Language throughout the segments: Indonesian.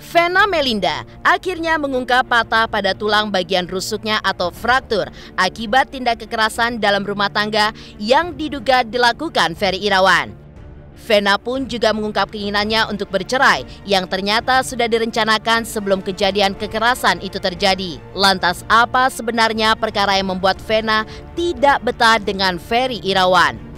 Vena Melinda akhirnya mengungkap patah pada tulang bagian rusuknya atau fraktur akibat tindak kekerasan dalam rumah tangga yang diduga dilakukan Ferry Irawan. Vena pun juga mengungkap keinginannya untuk bercerai yang ternyata sudah direncanakan sebelum kejadian kekerasan itu terjadi. Lantas apa sebenarnya perkara yang membuat Vena tidak betah dengan Ferry Irawan?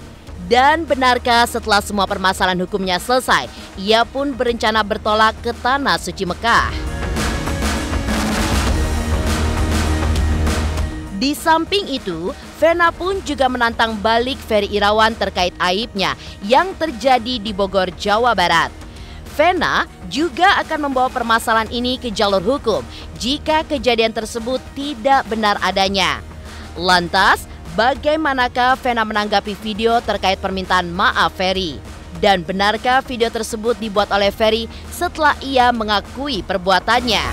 Dan benarkah setelah semua permasalahan hukumnya selesai, ia pun berencana bertolak ke Tanah Suci Mekah? Di samping itu, Vena pun juga menantang balik Ferry Irawan terkait aibnya yang terjadi di Bogor, Jawa Barat. Vena juga akan membawa permasalahan ini ke jalur hukum jika kejadian tersebut tidak benar adanya. Lantas, bagaimanakah Vena menanggapi video terkait permintaan maaf Ferry? Dan benarkah video tersebut dibuat oleh Ferry setelah ia mengakui perbuatannya?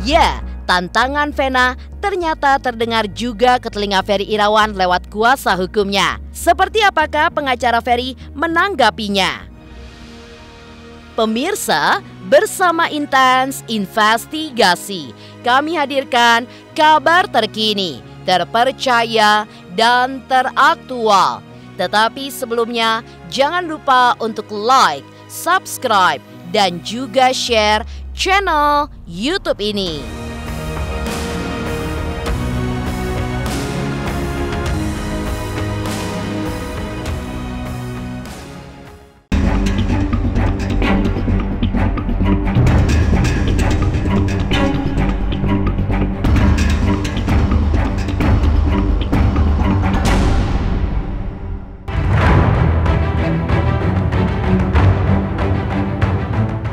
Ya, tantangan Vena ternyata terdengar juga ke telinga Ferry Irawan lewat kuasa hukumnya. Seperti apakah pengacara Ferry menanggapinya? Pemirsa, bersama Intens Investigasi, kami hadirkan kabar terkini, terpercaya, dan teraktual. Tetapi sebelumnya, jangan lupa untuk like, subscribe, dan juga share channel YouTube ini.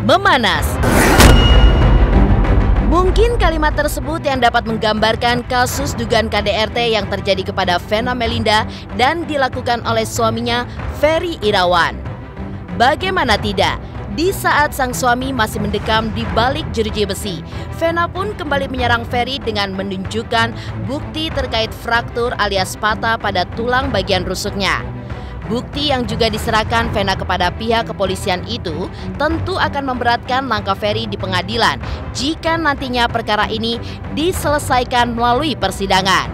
Memanas. Mungkin kalimat tersebut yang dapat menggambarkan kasus dugaan KDRT yang terjadi kepada Vena Melinda dan dilakukan oleh suaminya Ferry Irawan. Bagaimana tidak, di saat sang suami masih mendekam di balik jeruji besi, Vena pun kembali menyerang Ferry dengan menunjukkan bukti terkait fraktur alias patah pada tulang bagian rusuknya. Bukti yang juga diserahkan Vena kepada pihak kepolisian itu tentu akan memberatkan langkah Ferry di pengadilan jika nantinya perkara ini diselesaikan melalui persidangan.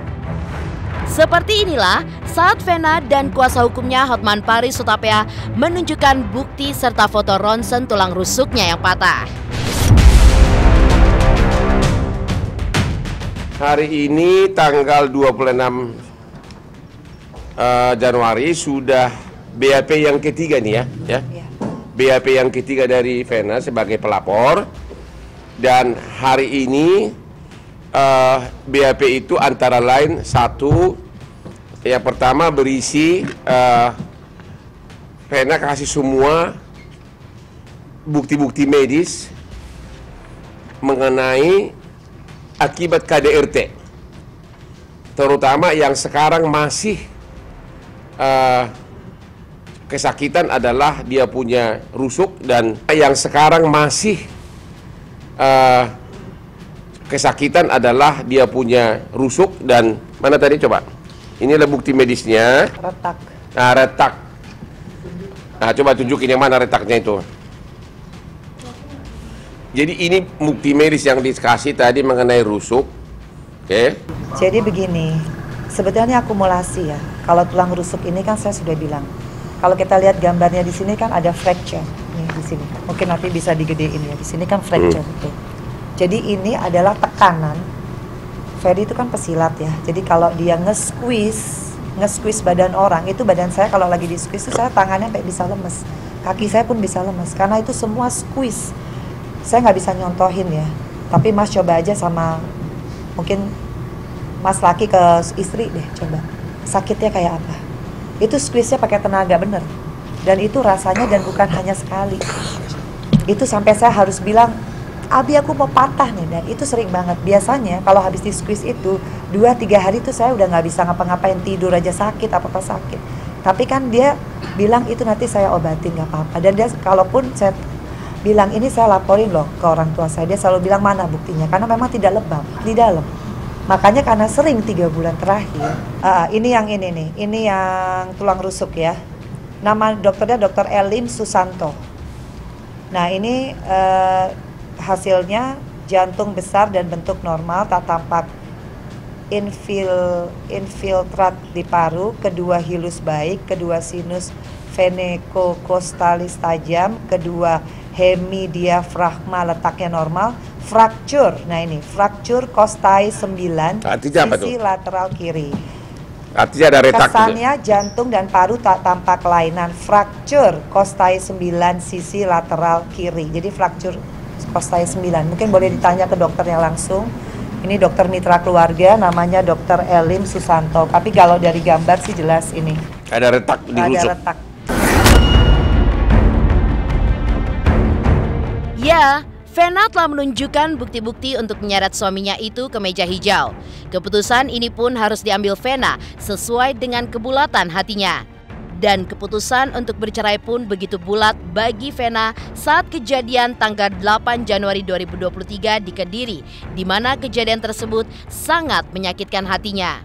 Seperti inilah saat Vena dan kuasa hukumnya Hotman Paris Hutapea menunjukkan bukti serta foto ronsen tulang rusuknya yang patah. Hari ini tanggal 26 Januari sudah BAP yang ketiga nih ya. BAP yang ketiga dari Vena sebagai pelapor, dan hari ini BAP itu antara lain satu, yang pertama berisi Vena kasih semua bukti-bukti medis mengenai akibat KDRT, terutama yang sekarang masih kesakitan adalah dia punya rusuk, dan yang sekarang masih kesakitan adalah dia punya rusuk, dan mana tadi coba? Inilah bukti medisnya. Retak. Nah, retak. Nah, coba tunjukin yang mana retaknya itu. Jadi ini bukti medis yang dikasih tadi mengenai rusuk. Oke. Jadi begini, sebetulnya akumulasi ya. Kalau tulang rusuk ini kan saya sudah bilang, kalau kita lihat gambarnya di sini kan ada fracture nih di sini. Mungkin nanti bisa digedein ya. Di sini kan fracture. Jadi ini adalah tekanan. Ferry itu kan pesilat ya. Jadi kalau dia nge-squeeze badan orang, itu badan saya kalau lagi di-squeeze itu saya tangannya sampai bisa lemes. Kaki saya pun bisa lemes karena itu semua squeeze. Saya nggak bisa nyontohin ya. Tapi Mas coba aja sama mungkin Mas laki ke istri deh, coba. Sakitnya kayak apa? Itu squeeze-nya pakai tenaga bener. Dan itu rasanya dan bukan hanya sekali. Itu sampai saya harus bilang, Abi aku mau patah nih. Dan itu sering banget. Biasanya kalau habis di squeeze itu 2-3 hari itu saya udah nggak bisa ngapa-ngapain, tidur aja sakit, apa-apa sakit. Tapi kan dia bilang itu nanti saya obatin nggak apa-apa. Dan dia kalaupun saya bilang ini saya laporin loh ke orang tua saya, dia selalu bilang mana buktinya, karena memang tidak lebam di dalam. Makanya karena sering 3 bulan terakhir, ini yang ini nih, ini yang tulang rusuk ya. Nama dokternya Dr. Elim Susanto. Nah ini hasilnya jantung besar dan bentuk normal, tak tampak infiltrat di paru, kedua hilus baik, kedua sinus venekokostalis tajam, kedua hemidiafragma letaknya normal, fraktur. Nah ini fraktur kostai 9, sisi lateral kiri. Artinya ada retak. Kesannya jantung dan paru tak tampak kelainan. Fraktur kostai 9, sisi lateral kiri. Jadi fraktur kostai 9. Mungkin boleh ditanya ke dokternya langsung. Ini dokter mitra keluarga, namanya Dokter Elim Susanto. Tapi kalau dari gambar sih jelas ini. Ada retak di rusuk. Ada retak. Ya, Vena telah menunjukkan bukti-bukti untuk menyeret suaminya itu ke meja hijau. Keputusan ini pun harus diambil Vena sesuai dengan kebulatan hatinya. Dan keputusan untuk bercerai pun begitu bulat bagi Vena saat kejadian tanggal 8 Januari 2023 di Kediri, di mana kejadian tersebut sangat menyakitkan hatinya.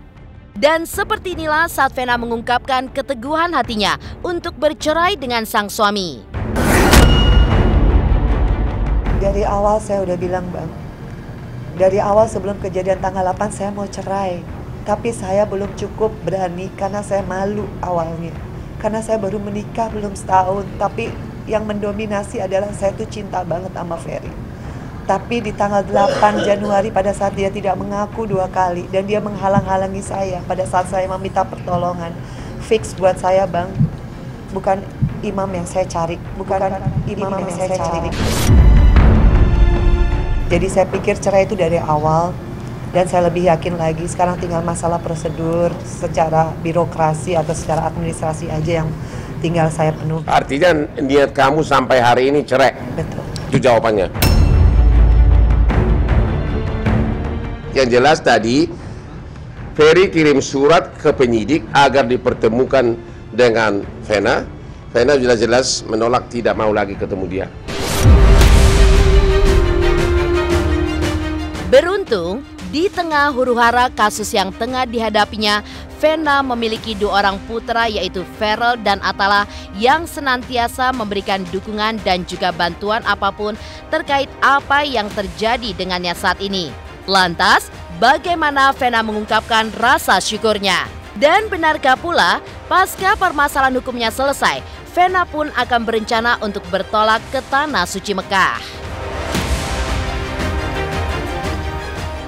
Dan seperti inilah saat Vena mengungkapkan keteguhan hatinya untuk bercerai dengan sang suami. Dari awal saya udah bilang, Bang, dari awal sebelum kejadian tanggal 8 saya mau cerai. Tapi saya belum cukup berani karena saya malu awalnya. Karena saya baru menikah belum setahun. Tapi yang mendominasi adalah saya tuh cinta banget sama Ferry. Tapi di tanggal 8 Januari pada saat dia tidak mengaku 2 kali. Dan dia menghalang-halangi saya pada saat saya meminta pertolongan. Fix buat saya, Bang. Bukan imam yang saya cari. Bukan imam yang saya cari. Jadi saya pikir cerai itu dari awal, dan saya lebih yakin lagi sekarang tinggal masalah prosedur secara birokrasi atau secara administrasi aja yang tinggal saya penuhi. Artinya niat kamu sampai hari ini cerai? Betul. Itu jawabannya. Yang jelas tadi, Ferry kirim surat ke penyidik agar dipertemukan dengan Vena. Vena jelas-jelas menolak, tidak mau lagi ketemu dia. Beruntung, di tengah huru-hara kasus yang tengah dihadapinya, Vena memiliki 2 orang putra yaitu Ferel dan Atala yang senantiasa memberikan dukungan dan juga bantuan apapun terkait apa yang terjadi dengannya saat ini. Lantas, bagaimana Vena mengungkapkan rasa syukurnya? Dan benarkah pula, pasca permasalahan hukumnya selesai, Vena pun akan berencana untuk bertolak ke Tanah Suci Mekah?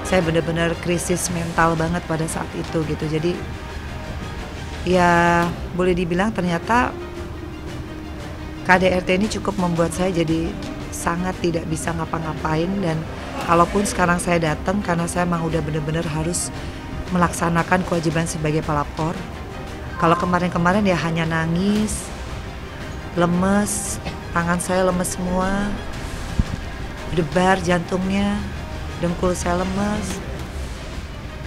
Saya benar-benar krisis mental banget pada saat itu gitu. Jadi ya boleh dibilang ternyata KDRT ini cukup membuat saya jadi sangat tidak bisa ngapa-ngapain. Dan kalaupun sekarang saya datang karena saya emang udah benar-benar harus melaksanakan kewajiban sebagai pelapor. Kalau kemarin-kemarin ya hanya nangis, lemes, tangan saya lemes semua, berdebar jantungnya, dengkul saya lemes,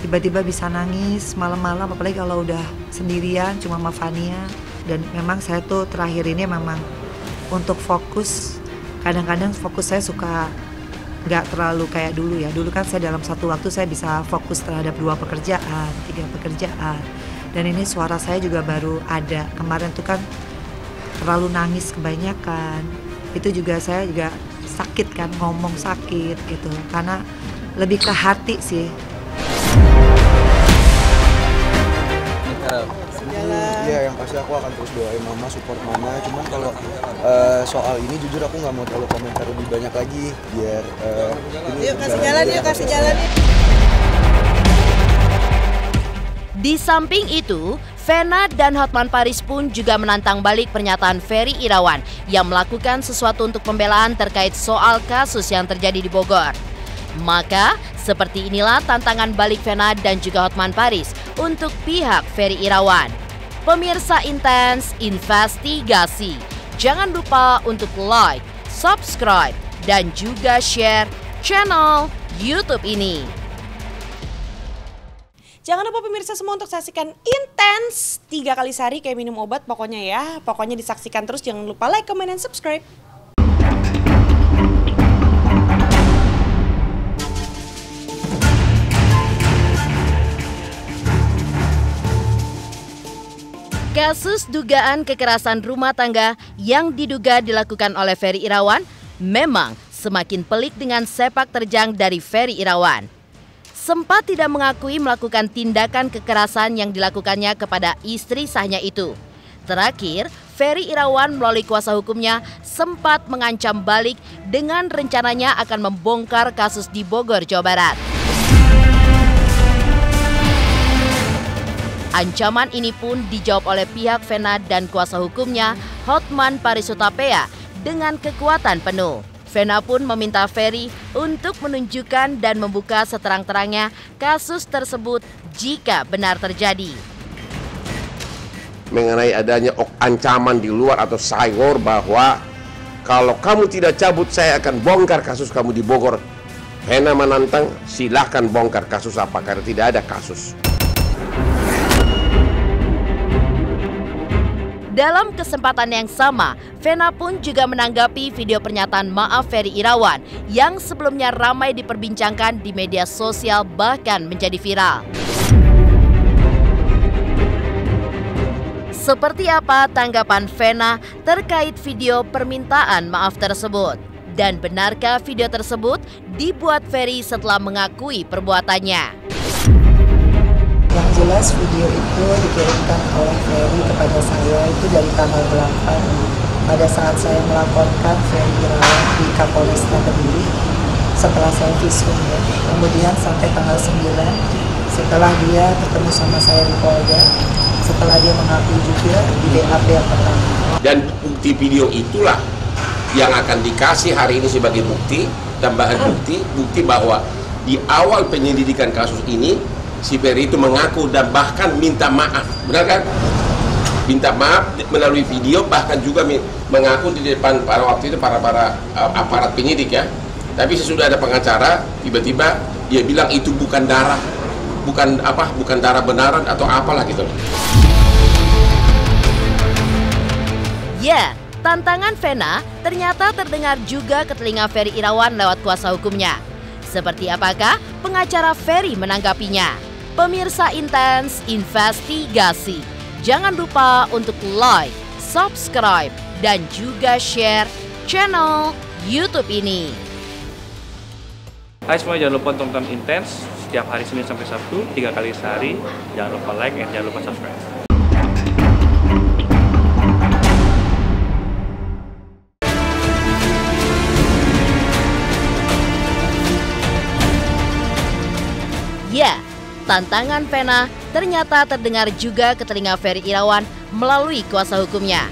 tiba-tiba bisa nangis malam-malam, apalagi kalau udah sendirian cuma sama Fania. Dan memang saya tuh terakhir ini memang untuk fokus, kadang-kadang fokus saya suka nggak terlalu kayak dulu ya. Dulu kan saya dalam satu waktu saya bisa fokus terhadap 2 pekerjaan, 3 pekerjaan. Dan ini suara saya juga baru ada. Kemarin tuh kan terlalu nangis kebanyakan. Itu juga saya juga sakit kan, ngomong sakit gitu, karena lebih ke hati sih. Iya, yang pasti aku akan terus doain mama, support mama. Cuman kalau soal ini jujur aku nggak mau terlalu komentar lebih banyak lagi, biar yuk kasih jalan, yuk kasih jalan. Di samping itu, Vena dan Hotman Paris pun juga menantang balik pernyataan Ferry Irawan yang melakukan sesuatu untuk pembelaan terkait soal kasus yang terjadi di Bogor. Maka, seperti inilah tantangan balik Vena dan juga Hotman Paris untuk pihak Ferry Irawan. Pemirsa Intens Investigasi, jangan lupa untuk like, subscribe, dan juga share channel YouTube ini. Jangan lupa pemirsa semua untuk saksikan Intens 3 kali sehari kayak minum obat pokoknya ya. Pokoknya disaksikan terus, jangan lupa like, comment, dan subscribe. Kasus dugaan kekerasan rumah tangga yang diduga dilakukan oleh Ferry Irawan memang semakin pelik dengan sepak terjang dari Ferry Irawan. Sempat tidak mengakui melakukan tindakan kekerasan yang dilakukannya kepada istri sahnya itu. Terakhir, Ferry Irawan melalui kuasa hukumnya sempat mengancam balik dengan rencananya akan membongkar kasus di Bogor, Jawa Barat. Ancaman ini pun dijawab oleh pihak Vena dan kuasa hukumnya, Hotman Parisutapea, dengan kekuatan penuh. Vena pun meminta Ferry untuk menunjukkan dan membuka seterang-terangnya kasus tersebut jika benar terjadi. Mengenai adanya ancaman di luar atau sayor bahwa kalau kamu tidak cabut saya akan bongkar kasus kamu di Bogor. Vena menantang, silahkan bongkar kasus apa karena tidak ada kasus. Dalam kesempatan yang sama, Vena pun juga menanggapi video pernyataan maaf Ferry Irawan yang sebelumnya ramai diperbincangkan di media sosial bahkan menjadi viral. Seperti apa tanggapan Vena terkait video permintaan maaf tersebut? Dan benarkah video tersebut dibuat Ferry setelah mengakui perbuatannya? Yang jelas video itu dikirimkan oleh Ferry kepada saya itu dari tanggal 8 pada saat saya melaporkan Ferry Irawan di Kapolresta Kediri setelah saya visum ya. Kemudian sampai tanggal 9 setelah dia ketemu sama saya di Polda, setelah dia mengakui juga di BAP yang pertama. Dan bukti video itulah yang akan dikasih hari ini sebagai bukti, tambahan bukti bahwa di awal penyelidikan kasus ini si Ferry itu mengaku dan bahkan minta maaf, benar kan? Minta maaf melalui video, bahkan juga mengaku di depan para waktu itu para aparat penyidik ya. Tapi sesudah ada pengacara, tiba-tiba dia bilang itu bukan darah, bukan darah benaran atau apalah gitu. Ya, tantangan Vena ternyata terdengar juga ke telinga Ferry Irawan lewat kuasa hukumnya. Seperti apakah pengacara Ferry menanggapinya? Pemirsa Intens Investigasi, jangan lupa untuk like, subscribe, dan juga share channel YouTube ini. Hai semua, jangan lupa tonton Intens setiap hari Senin sampai Sabtu 3 kali sehari. Jangan lupa like dan jangan lupa subscribe. Ya, tantangan Vena ternyata terdengar juga ke telinga Ferry Irawan melalui kuasa hukumnya.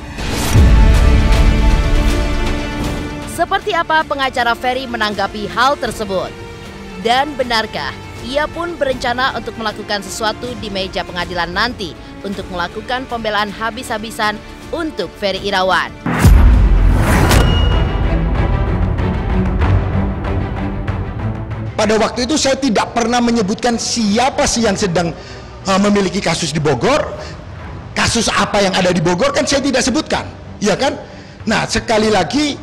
Seperti apa pengacara Ferry menanggapi hal tersebut? Dan benarkah ia pun berencana untuk melakukan sesuatu di meja pengadilan nanti untuk melakukan pembelaan habis-habisan untuk Ferry Irawan? Pada waktu itu saya tidak pernah menyebutkan siapa sih yang sedang memiliki kasus di Bogor. Kasus apa yang ada di Bogor kan saya tidak sebutkan, ya kan? Nah, sekali lagi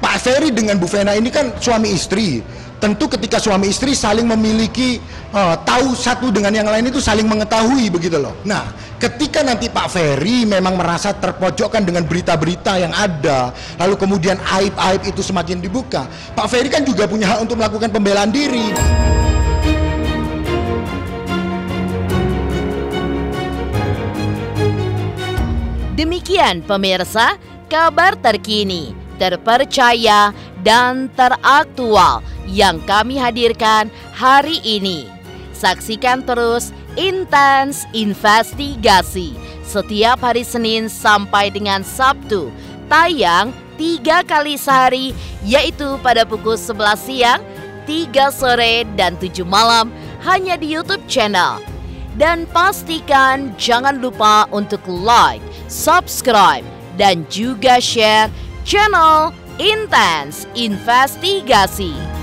Pak Ferry dengan Bu Vena ini kan suami istri. Tentu ketika suami istri saling memiliki tahu satu dengan yang lain itu saling mengetahui begitu loh. Nah, ketika nanti Pak Ferry memang merasa terpojokkan dengan berita-berita yang ada, lalu kemudian aib-aib itu semakin dibuka, Pak Ferry kan juga punya hak untuk melakukan pembelaan diri. Demikian pemirsa, kabar terkini, terpercaya, dan teraktual yang kami hadirkan hari ini. Saksikan terus Intens Investigasi setiap hari Senin sampai dengan Sabtu, tayang 3 kali sehari, yaitu pada pukul 11 siang, 3 sore, dan 7 malam hanya di YouTube channel. Dan pastikan jangan lupa untuk like, subscribe, dan juga share channel Intens Investigasi.